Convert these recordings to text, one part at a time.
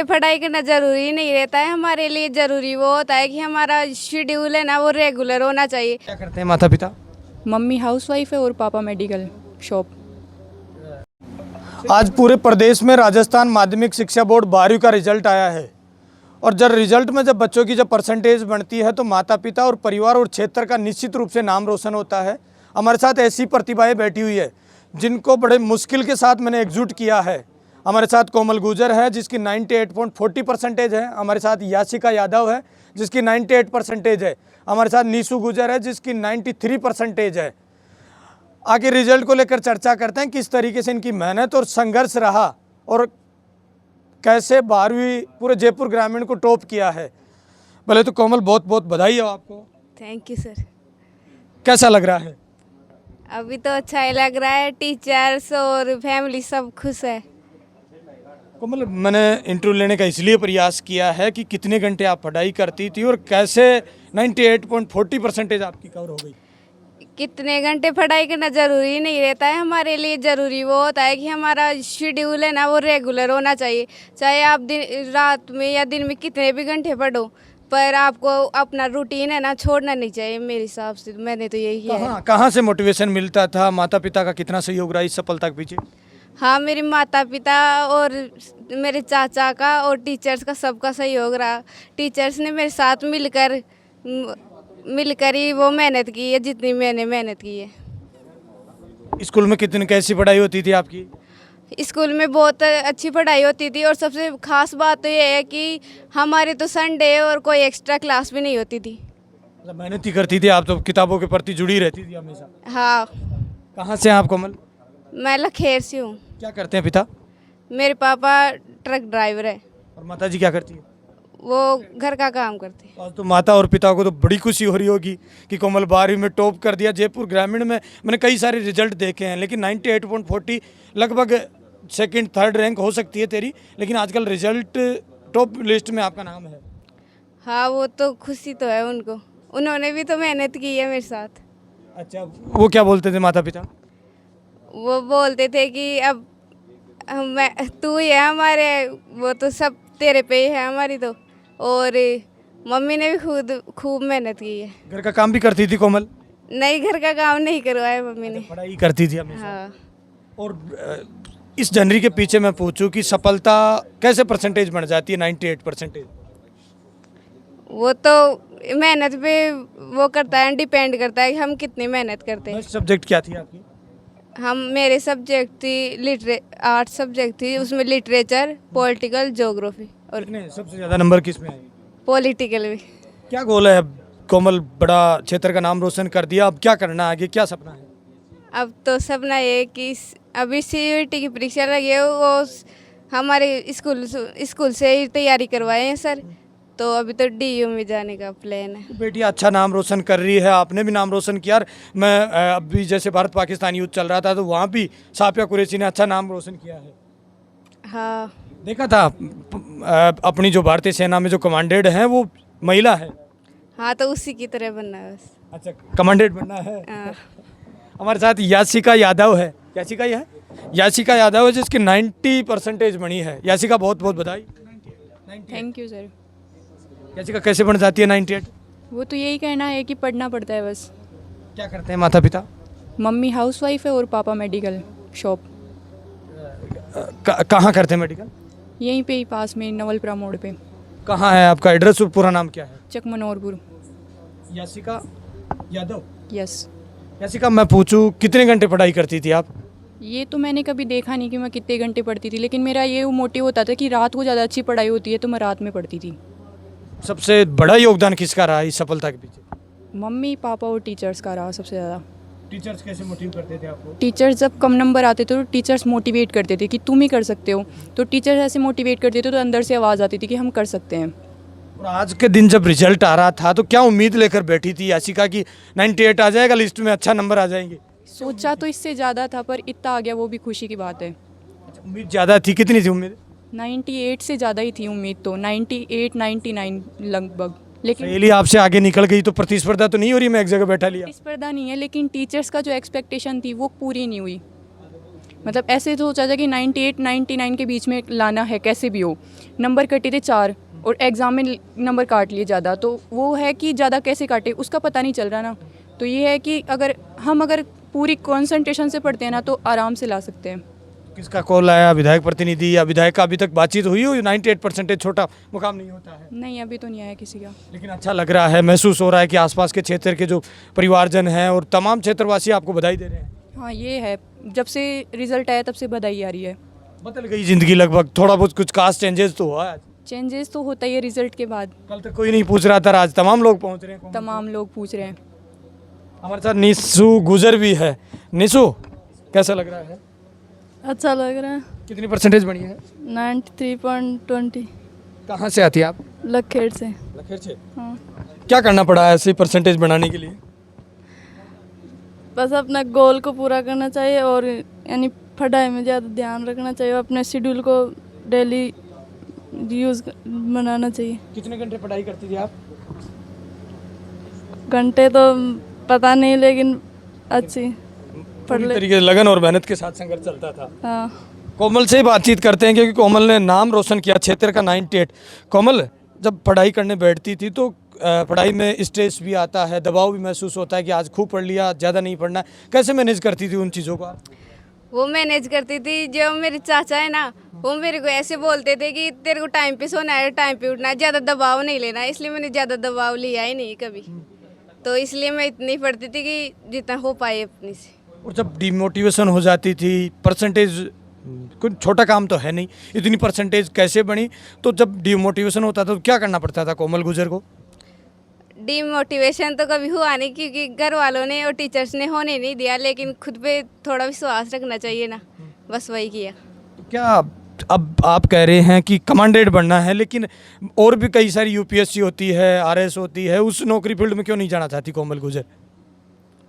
पढ़ाई करना ज़रूरी नहीं रहता है, हमारे लिए ज़रूरी वो होता है कि हमारा शेड्यूल है ना वो रेगुलर होना चाहिए। क्या करते हैं माता पिता? मम्मी हाउसवाइफ है और पापा मेडिकल शॉप। आज पूरे प्रदेश में राजस्थान माध्यमिक शिक्षा बोर्ड 12वीं का रिजल्ट आया है और जब रिजल्ट में जब बच्चों की जब परसेंटेज बनती है तो माता पिता और परिवार और क्षेत्र का निश्चित रूप से नाम रोशन होता है। हमारे साथ ऐसी प्रतिभाएं बैठी हुई है जिनको बड़े मुश्किल के साथ मैंने एकजुट किया है। हमारे साथ कोमल गुर्जर है जिसकी 98.40 परसेंटेज है। हमारे साथ याशिका यादव है जिसकी 98 परसेंटेज है। हमारे साथ नीशू गुर्जर है जिसकी 93 परसेंटेज है। आगे रिजल्ट को लेकर चर्चा करते हैं किस तरीके से इनकी मेहनत और संघर्ष रहा और कैसे 12वीं पूरे जयपुर ग्रामीण को टॉप किया है। पहले तो कोमल बहुत बहुत बधाई हो आपको। Thank you sir. कैसा लग रहा है? अभी तो अच्छा ही लग रहा है, टीचर्स और फैमिली सब खुश है। कोमल, मैंने इंटरव्यू लेने का इसलिए प्रयास किया है कि कितने घंटे आप पढ़ाई करती थी और कैसे 98.40 परसेंटेज आपकी कवर हो गई। कितने घंटे पढ़ाई करना ज़रूरी नहीं रहता है, हमारे लिए ज़रूरी वो होता है कि हमारा शेड्यूल है ना वो रेगुलर होना चाहिए। चाहे आप दिन रात में या दिन में कितने भी घंटे पढ़ो, पर आपको अपना रूटीन है ना छोड़ना नहीं चाहिए। मेरे हिसाब से मैंने तो यही किया है। कहाँ से मोटिवेशन मिलता था? माता पिता का कितना सहयोग रहा इस सफलता के पीछे? हाँ, मेरे माता पिता और मेरे चाचा का और टीचर्स का सबका सहयोग रहा। टीचर्स ने मेरे साथ मिलकर ही वो मेहनत की है जितनी मैंने मेहनत की है। स्कूल में कितनी कैसी पढ़ाई होती थी आपकी? स्कूल में बहुत अच्छी पढ़ाई होती थी और सबसे खास बात तो ये है कि हमारे तो संडे और कोई एक्स्ट्रा क्लास भी नहीं होती थी। मतलब मेहनत ही करती थी आप तो, किताबों के प्रति जुड़ी रहती थी हमेशा। हाँ। कहाँ से हैं आप कोमल? मैं लखेर से हूँ। क्या करते हैं पिता? मेरे पापा ट्रक ड्राइवर है। और माता जी क्या करती है? वो घर का काम करते हैं। आज तो माता और पिता को तो बड़ी खुशी हो रही होगी कि कोमल 12वीं में टॉप कर दिया। जयपुर ग्रामीण में मैंने कई सारे रिजल्ट देखे हैं लेकिन 98.40 लगभग सेकंड थर्ड रैंक हो सकती है तेरी, लेकिन आजकल रिजल्ट टॉप लिस्ट में आपका नाम है। हाँ, वो तो खुशी तो है उनको, उन्होंने भी तो मेहनत की है मेरे साथ। अच्छा, वो क्या बोलते थे माता पिता? वो बोलते थे कि अब तू ही है हमारे, वो तो सब तेरे पे ही है हमारी तो। और मम्मी ने भी खूब मेहनत की है। घर का काम भी करती थी कोमल? नहीं, घर का काम नहीं करवाया मम्मी ने। पढ़ाई करती थी हमेशा। हाँ। और इस जनरी के पीछे मैं पूछूं कि सफलता कैसे परसेंटेज बन जाती है 98 परसेंटेज? वो तो मेहनत पे वो करता है, डिपेंड करता है कि हम कितनी मेहनत करते हैं। सब्जेक्ट क्या थी आपकी? मेरे सब्जेक्ट थी आर्ट सब्जेक्ट थी, उसमें लिटरेचर, पॉलिटिकल, ज्योग्राफी और सबसे ज़्यादा नंबर किस में आए? पॉलिटिकल भी। क्या गोल है अब? कोमल बड़ा क्षेत्र का नाम रोशन कर दिया, अब क्या करना है आगे, क्या सपना है? अब तो सपना ये है कि अभी सीयूईटी की परीक्षा लगी है, वो हमारे स्कूल से ही तैयारी करवाए हैं सर, तो अभी तो डीयू में जाने का प्लान है। बेटी अच्छा नाम रोशन कर रही है, आपने भी नाम रोशन किया। मैं अभी जैसे भारत पाकिस्तान युद्ध चल रहा था तो वहाँ भी साफिया कुरैशी ने अच्छा नाम रोशन किया है। हाँ, देखा था अपनी जो भारतीय सेना में जो कमांडेड हैं वो महिला है। हाँ, तो उसी की तरह बनना है बस। अच्छा, कमांडेड बनना है। हाँ। हमारे साथ याशिका यादव है। याशिका ही है? याशिका यादव है जिसकी 90 परसेंटेज बनी है। याशिका बहुत बहुत बधाई। Thank you sir. याशिका कैसे बन जाती है 98? वो तो यही कहना है कि पढ़ना पड़ता है बस। क्या करते हैं माता पिता? मम्मी हाउसवाइफ है और पापा मेडिकल शॉप। कहाँ करते हैं मेडिकल? यहीं पे ही पास में नवलपुरा मोड़ पे। कहाँ है आपका एड्रेस और पूरा नाम क्या है? चकमनौरपुर। याशिका यादव। यस। याशिका, मैं पूछूं कितने घंटे पढ़ाई करती थी आप? ये तो मैंने कभी देखा नहीं कि मैं कितने घंटे पढ़ती थी, लेकिन मेरा ये मोटिव होता था कि रात को ज़्यादा अच्छी पढ़ाई होती है तो मैं रात में पढ़ती थी। सबसे बड़ा योगदान किसका रहा इस सफलता के पीछे? मम्मी पापा और टीचर्स का रहा सबसे ज़्यादा। टीचर्स कैसे मोटिव करते थे आपको? टीचर्स जब कम नंबर आते थे तो टीचर्स मोटिवेट करते थे कि तुम ही कर सकते हो, तो टीचर्स ऐसे मोटिवेट करते थे तो अंदर से आवाज़ आती थी कि हम कर सकते हैं। और आज के दिन जब रिजल्ट आ रहा था तो क्या उम्मीद लेकर बैठी थी याशिका की 98 आ जाएगा लिस्ट में, अच्छा नंबर आ जाएंगे? सोचा तो इससे ज़्यादा था पर इतना आ गया, वो भी खुशी की बात है। उम्मीद ज़्यादा थी? कितनी थी उम्मीद? 98 से ज़्यादा ही थी उम्मीद तो, 98 99 लगभग। लेकिन सहेली आपसे आगे निकल गई तो प्रतिस्पर्धा तो नहीं हो रही? मैं एक जगह बैठा लिया। प्रतिस्पर्धा नहीं है, लेकिन टीचर्स का जो एक्सपेक्टेशन थी वो पूरी नहीं हुई। मतलब ऐसे तो सोचा था कि 98 99 के बीच में लाना है कैसे भी हो। नंबर कटे थे 4 और एग्ज़ाम में नंबर काट लिए ज़्यादा, तो वो है कि ज़्यादा कैसे काटे उसका पता नहीं चल रहा ना। तो ये है कि अगर पूरी कॉन्सेंट्रेशन से पढ़ते हैं ना तो आराम से ला सकते हैं। किसका कॉल आया, विधायक प्रतिनिधि या विधायक का अभी तक बातचीत हुई हो? 98% छोटा मुकाम नहीं होता है। नहीं, अभी तो नहीं आया किसी का। लेकिन अच्छा लग रहा है, महसूस हो रहा है कि आसपास के क्षेत्र के जो परिवारजन हैं और तमाम क्षेत्रवासी आपको बधाई दे रहे हैं। हाँ, ये है, जब से रिज़ल्ट आया तब से बधाई आ रही है। बदल गई ज़िंदगी लगभग, थोड़ा बहुत कुछ खास चेंजेस तो हुआ है। चेंजेस तो होता ही है रिज़ल्ट के बाद। कल तक कोई नहीं पूछ रहा था, आज तमाम लोग पहुंच रहे हैं। तमाम लोग पूछ रहे हैं। हमारे साथ निशु गुजर भी है। निशु, कैसा लग रहा है? अच्छा लग रहा है। कितनी परसेंटेज बनी है? 93.20। कहाँ से आती है आप? लखेड़ से। लखेड़ से। हाँ, क्या करना पड़ा है ऐसे परसेंटेज बनाने के लिए? बस अपना गोल को पूरा करना चाहिए और यानी पढ़ाई में ज़्यादा ध्यान रखना चाहिए, अपने शेड्यूल को डेली यूज़ बनाना चाहिए। कितने घंटे पढ़ाई करती थी आप? घंटे तो पता नहीं, लेकिन अच्छी पढ़ पूरी ले। तरीके से लगन और मेहनत के साथ संघर्ष चलता था। हाँ, कोमल से ही बातचीत करते हैं क्योंकि कोमल ने नाम रोशन किया क्षेत्र का 98। कोमल, जब पढ़ाई करने बैठती थी तो पढ़ाई में स्ट्रेस भी आता है, दबाव भी महसूस होता है कि आज खूब पढ़ लिया, ज़्यादा नहीं पढ़ना है। कैसे मैनेज करती थी उन चीज़ों को आप? वो मैनेज करती थी। जो मेरे चाचा है ना, वो मेरे को ऐसे बोलते थे कि तेरे को टाइम पे सोना है, टाइम पे उठना है, ज़्यादा दबाव नहीं लेना है। इसलिए मैंने ज़्यादा दबाव लिया ही नहीं कभी। तो इसलिए मैं इतनी पढ़ती थी कि जितना हो पाए अपनी से। और जब डिमोटिवेशन हो जाती थी, परसेंटेज कुछ छोटा काम तो है नहीं, इतनी परसेंटेज कैसे बनी? तो जब डिमोटिवेशन होता था तो क्या करना पड़ता था कोमल गुजर को? डीमोटिवेशन तो कभी हुआ नहीं, क्योंकि घर वालों ने और टीचर्स ने होने नहीं दिया, लेकिन खुद पे थोड़ा विश्वास रखना चाहिए ना, बस वही किया। तो क्या अब आप कह रहे हैं कि कमांडेड बनना है, लेकिन और भी कई सारी यूपीएससी होती है, आरएस होती है, उस नौकरी फील्ड में क्यों नहीं जाना चाहती कोमल गुजर?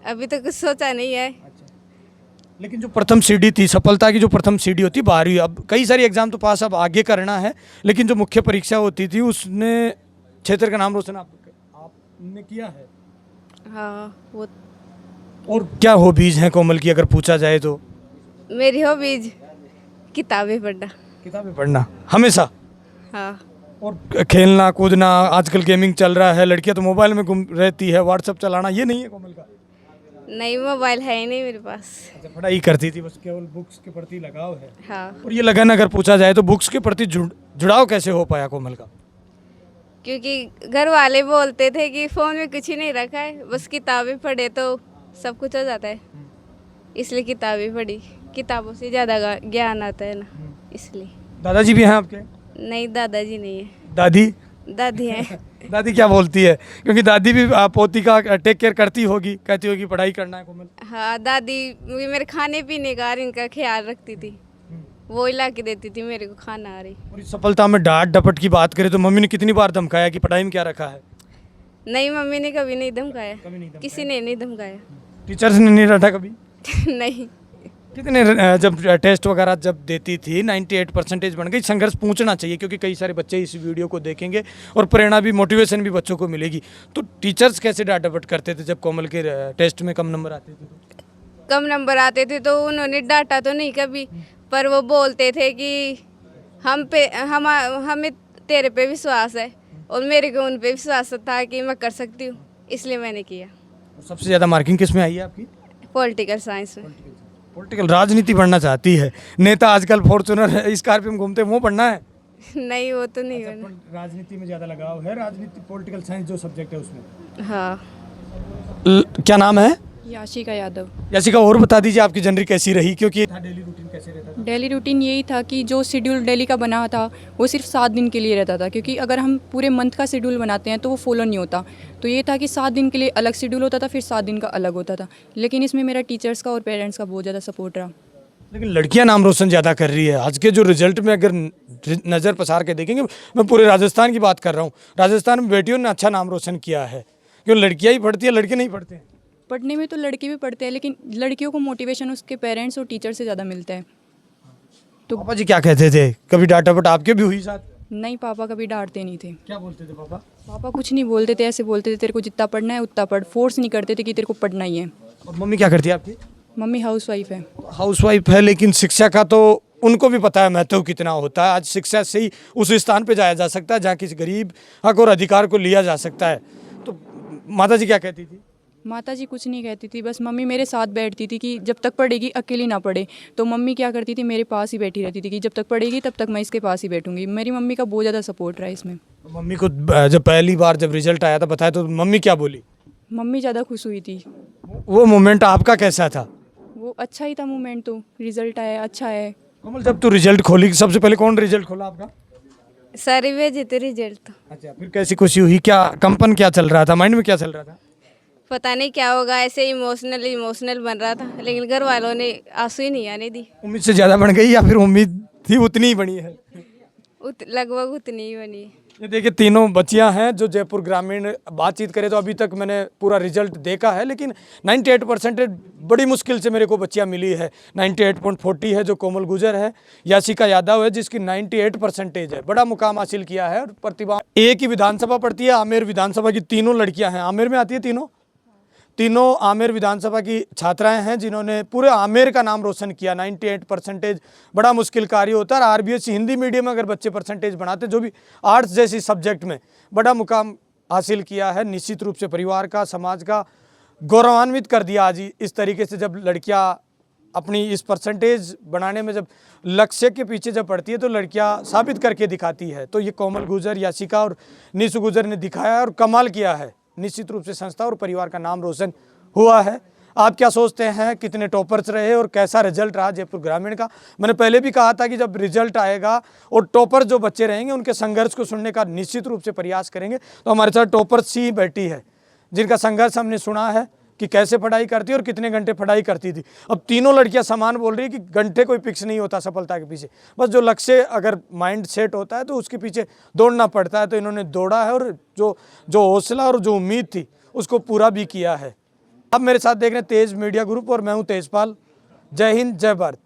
अभी तो कुछ सोचा नहीं है। लेकिन जो प्रथम सीढ़ी थी, सफलता की जो प्रथम सीढ़ी होती है 12वीं, अब कई सारी एग्जाम तो पास अब आगे करना है, लेकिन जो मुख्य परीक्षा होती थी उसने क्षेत्र का नाम रोशन आपने किया है। हाँ, वो और क्या हॉबीज हैं कोमल की अगर पूछा जाए तो? मेरी हॉबीज किताबें पढ़ना। किताबें पढ़ना हमेशा? हाँ, और खेलना कूदना, आजकल गेमिंग चल रहा है, लड़कियां तो मोबाइल में गुम रहती है, व्हाट्सएप चलाना, ये नहीं है कोमल का? नहीं, मोबाइल है ही नहीं मेरे पास। अच्छा, पढ़ाई करती थी, बस केवल बुक्स के प्रति लगाव है। हाँ, और ये लगन अगर पूछा जाए तो बुक्स के प्रति जुड़ाव कैसे हो पाया कोमल का? क्योंकि घर वाले बोलते थे कि फ़ोन में कुछ ही नहीं रखा है, बस किताबें पढ़े तो सब कुछ हो जाता है, इसलिए किताबें पढ़ी। किताबों से ज़्यादा ज्ञान आता है ना, इसलिए। दादाजी भी हैं आपके? नहीं, दादाजी नहीं है, दादी? दादी है। दादी क्या बोलती है? क्योंकि दादी भी पोती का टेक केयर करती होगी, कहती होगी पढ़ाई करना है कोमल। हाँ, दादी भी मेरे खाने पीने का इनका ख्याल रखती थी, वो ही ला के देती थी मेरे को खाना। आ रही और इस सफलता में डांट डपट की बात करें तो मम्मी ने कितनी बार धमकाया कि पढ़ाई में क्या रखा है? नहीं, मम्मी ने कभी नहीं धमकाया, कभी नहीं धमकाया। किसी ने नहीं धमकाया। टीचर्स ने नहीं डांटा कभी? नहीं। कितने जब टेस्ट वगैरह जब देती थी 98 परसेंटेज बन गई, संघर्ष पूछना चाहिए क्योंकि कई सारे बच्चे इस वीडियो को देखेंगे और प्रेरणा भी, मोटिवेशन भी बच्चों को मिलेगी। तो टीचर्स कैसे डांट डपट करते थे जब कोमल के टेस्ट में कम नंबर आते थे? कम नंबर आते थे तो उन्होंने डांटा तो नहीं कभी, पर वो बोलते थे कि हमें तेरे पे विश्वास है, और मेरे को उन पे विश्वास था कि मैं कर सकती हूँ, इसलिए मैंने किया। सबसे ज़्यादा मार्किंग किस में आई है आपकी? पॉलिटिकल साइंस में। पॉलिटिकल, राजनीति पढ़ना चाहती है। नेता आजकल फॉर्चूनर स्कॉर्पियो में घूमते हैं, वो पढ़ना है? नहीं, वो तो नहीं बना। राजनीति में ज़्यादा लगाव है, राजनीति पॉलिटिकल साइंस जो सब्जेक्ट है उसमें। हाँ। क्या नाम है? याशिका यादव। याशिका, और बता दीजिए आपकी जर्नी कैसी रही, क्योंकि डेली रूटीन कैसे रहता था? डेली रूटीन यही था कि जो शेड्यूल डेली का बना था वो सिर्फ 7 दिन के लिए रहता था, क्योंकि अगर हम पूरे मंथ का शेड्यूल बनाते हैं तो वो फॉलो नहीं होता। तो ये था कि 7 दिन के लिए अलग शेड्यूल होता था, फिर 7 दिन का अलग होता था। लेकिन इसमें मेरा टीचर्स का और पेरेंट्स का बहुत ज़्यादा सपोर्ट रहा। लेकिन लड़कियां नाम रोशन ज़्यादा कर रही है। आज के जो रिजल्ट में अगर नज़र पसार के देखेंगे, मैं पूरे राजस्थान की बात कर रहा हूँ, राजस्थान में बेटियों ने अच्छा नाम रोशन किया है। क्यों लड़कियां ही पढ़ती है, लड़के नहीं पढ़ते हैं? पढ़ने में तो लड़के भी पढ़ते हैं, लेकिन लड़कियों को मोटिवेशन उसके पेरेंट्स और टीचर से ज़्यादा मिलता है। तो पापा जी क्या कहते थे? कभी डांटा डपट आपके भी हुई साथ? नहीं, पापा कभी डांटते नहीं थे। क्या बोलते थे पापा? पापा कुछ नहीं बोलते थे, ऐसे बोलते थे तेरे को जितना पढ़ना है उतना पढ़, फोर्स नहीं करते थे कि तेरे को पढ़ना ही है। और मम्मी क्या करती है आपकी? मम्मी हाउसवाइफ है। हाउसवाइफ है, लेकिन शिक्षा का तो उनको भी पता है महत्व कितना होता है। आज शिक्षा से ही उस स्थान पे जाया जा सकता है जहाँ किसी गरीब हक और अधिकार को लिया जा सकता है। तो माता जी क्या कहती थी? माता जी कुछ नहीं कहती थी, बस मम्मी मेरे साथ बैठती थी कि जब तक पढ़ेगी अकेली ना पढ़े। तो मम्मी क्या करती थी, मेरे पास ही बैठी रहती थी कि जब तक पढ़ेगी तब तक मैं इसके पास ही बैठूंगी। मेरी मम्मी का बहुत ज़्यादा सपोर्ट रहा इसमें। मम्मी को जब पहली बार जब रिजल्ट आया था बताया तो मम्मी क्या बोली? मम्मी ज़्यादा खुश हुई थी। वो मोमेंट आपका कैसा था? वो अच्छा ही था मोमेंट, तो रिज़ल्ट आया अच्छा है। कमल, जब तू रिजल्ट खोली सबसे पहले कौन रिजल्ट खोला आपका? सारी भेजे थे रिजल्ट। अच्छा, फिर कैसी खुशी हुई? क्या कंपन क्या चल रहा था, माइंड में क्या चल रहा था? पता नहीं क्या होगा, ऐसे इमोशनल बन रहा था, लेकिन घर वालों ने आंसू ही नहीं आने दी। उम्मीद से ज़्यादा बन गई या फिर उम्मीद थी उतनी ही बनी है? लगभग उतनी ही बनी। ये देखिए तीनों बच्चियां हैं जो जयपुर ग्रामीण। बातचीत करें तो अभी तक मैंने पूरा रिजल्ट देखा है, लेकिन 98% बड़ी मुश्किल से मेरे को बच्चियां मिली है। 98.40 है जो कोमल गुजर है, याशिका यादव है जिसकी 98% है। बड़ा मुकाम हासिल किया है। और प्रतिभा एक ही विधानसभा पड़ती है, आमेर विधानसभा की तीनों लड़कियाँ हैं, आमेर में आती है। तीनों आमेर विधानसभा की छात्राएं हैं जिन्होंने पूरे आमेर का नाम रोशन किया। 98% बड़ा मुश्किल कार्य होता है। और आरबीएससी हिंदी मीडियम में अगर बच्चे परसेंटेज बनाते, जो भी आर्ट्स जैसी सब्जेक्ट में बड़ा मुकाम हासिल किया है, निश्चित रूप से परिवार का, समाज का गौरवान्वित कर दिया। आज इस तरीके से जब लड़कियां अपनी इस परसेंटेज बनाने में जब लक्ष्य के पीछे जब पढ़ती है तो लड़कियां साबित करके दिखाती है। तो ये कोमल गुजर, याशिका और निशु गुजर ने दिखाया है और कमाल किया है। निश्चित रूप से संस्था और परिवार का नाम रोशन हुआ है। आप क्या सोचते हैं, कितने टॉपर्स रहे और कैसा रिजल्ट रहा जयपुर ग्रामीण का? मैंने पहले भी कहा था कि जब रिजल्ट आएगा और टॉपर जो बच्चे रहेंगे उनके संघर्ष को सुनने का निश्चित रूप से प्रयास करेंगे। तो हमारे साथ टॉपर्स ही बैठी है जिनका संघर्ष हमने सुना है कि कैसे पढ़ाई करती और कितने घंटे पढ़ाई करती थी। अब तीनों लड़कियां समान बोल रही है कि घंटे कोई फिक्स नहीं होता सफलता के पीछे, बस जो लक्ष्य अगर माइंड सेट होता है तो उसके पीछे दौड़ना पड़ता है। तो इन्होंने दौड़ा है और जो हौसला और जो उम्मीद थी उसको पूरा भी किया है। अब मेरे साथ देख रहे हैं तेज मीडिया ग्रुप और मैं हूँ तेजपाल। जय हिंद, जय भारत।